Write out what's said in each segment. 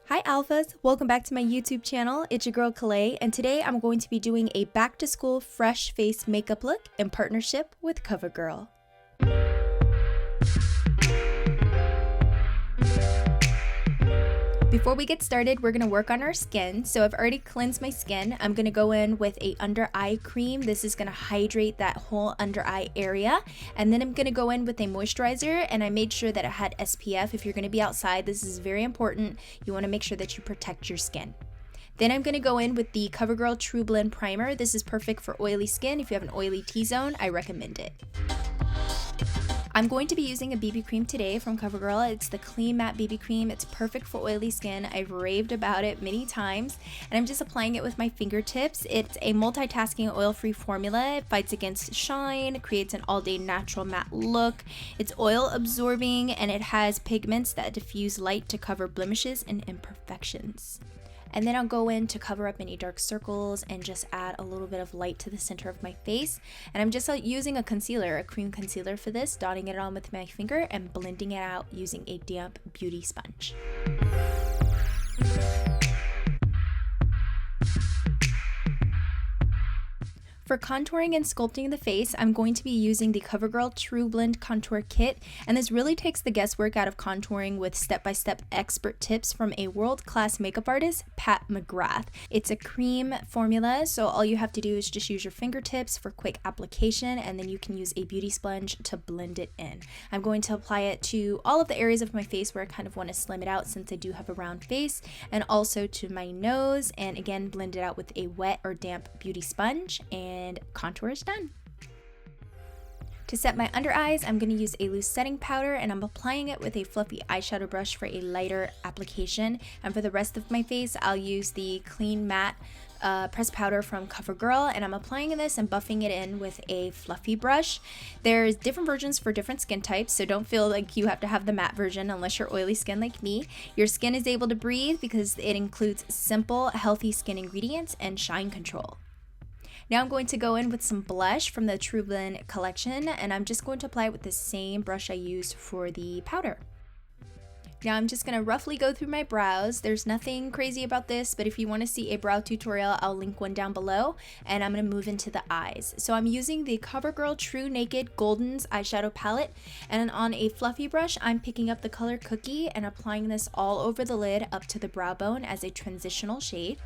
Hi Alphas, welcome back to my YouTube channel. It's your girl Kalei, and today I'm going to be doing a back to school fresh face makeup look in partnership with COVERGIRL. Before we get started, we're going to work on our skin. So I've already cleansed my skin. I'm going to go in with a under eye cream. This is going to hydrate that whole under eye area. And then I'm going to go in with a moisturizer, and I made sure that it had SPF. If you're going to be outside, this is very important. You want to make sure that you protect your skin. Then I'm going to go in with the COVERGIRL True Blend Primer. This is perfect for oily skin. If you have an oily T-zone, I recommend it. I'm going to be using a BB cream today from COVERGIRL. It's the Clean Matte BB cream. It's perfect for oily skin. I've raved about it many times, and I'm just applying it with my fingertips. It's a multitasking oil-free formula. It fights against shine, creates an all-day natural matte look. It's oil absorbing, and it has pigments that diffuse light to cover blemishes and imperfections. And then I'll go in to cover up any dark circles and just add a little bit of light to the center of my face. And I'm just using a concealer, a cream concealer for this, dotting it on with my finger and blending it out using a damp beauty sponge. For contouring and sculpting the face, I'm going to be using the COVERGIRL True Blend Contour Kit, and this really takes the guesswork out of contouring with step-by-step expert tips from a world-class makeup artist, Pat McGrath. It's a cream formula, so all you have to do is just use your fingertips for quick application, and then you can use a beauty sponge to blend it in. I'm going to apply it to all of the areas of my face where I kind of want to slim it out since I do have a round face, and also to my nose, and again blend it out with a wet or damp beauty sponge, and contour is done. To set my under eyes, I'm going to use a loose setting powder, and I'm applying it with a fluffy eyeshadow brush for a lighter application. And for the rest of my face, I'll use the Clean Matte pressed powder from COVERGIRL, and I'm applying this and buffing it in with a fluffy brush. There's different versions for different skin types, so don't feel like you have to have the matte version unless you're oily skin like me. Your skin is able to breathe because it includes simple, healthy skin ingredients and shine control. Now I'm going to go in with some blush from the True Blend collection, and I'm just going to apply it with the same brush I used for the powder. Now I'm just going to roughly go through my brows. There's nothing crazy about this, but if you want to see a brow tutorial, I'll link one down below, and I'm going to move into the eyes. So I'm using the COVERGIRL True Naked Golden's eyeshadow palette, and on a fluffy brush, I'm picking up the color Cookie and applying this all over the lid up to the brow bone as a transitional shade.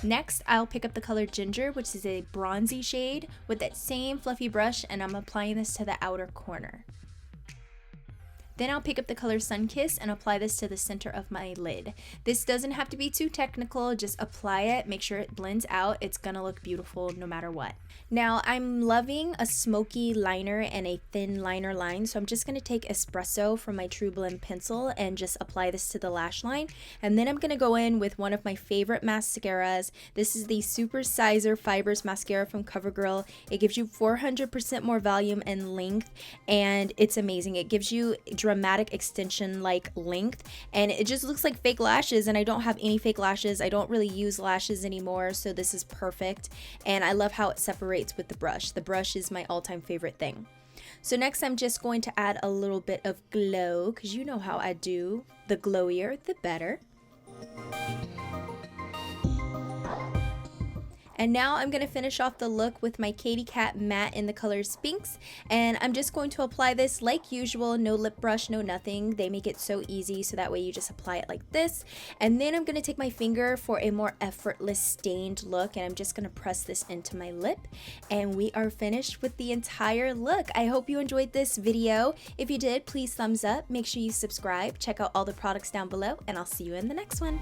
Next, I'll pick up the color Ginger, which is a bronzy shade, with that same fluffy brush, and I'm applying this to the outer corner. Then I'll pick up the color Sunkissed and apply this to the center of my lid. This doesn't have to be too technical, just apply it, make sure it blends out. It's gonna look beautiful no matter what. Now I'm loving a smoky liner and a thin liner line, so I'm just gonna take Espresso from my True Blend pencil and just apply this to the lash line. And then I'm gonna go in with one of my favorite mascaras. This is the Super Sizer Fibers Mascara from COVERGIRL. It gives you 400% more volume and length, and it's amazing. It gives you dramatic extension like length, and it just looks like fake lashes, and I don't have any fake lashes. I don't really use lashes anymore, so this is perfect, and I love how it separates with the brush. The brush is my all-time favorite thing. So next I'm just going to add a little bit of glow, because you know how I do. The glowier the better. And now I'm going to finish off the look with my Katy Cat matte in the color Sphinx, and I'm just going to apply this like usual, no lip brush, no nothing. They make it so easy, so that way you just apply it like this. And then I'm going to take my finger for a more effortless stained look, and I'm just going to press this into my lip, and we are finished with the entire look. I hope you enjoyed this video. If you did, please thumbs up, make sure you subscribe, check out all the products down below, and I'll see you in the next one.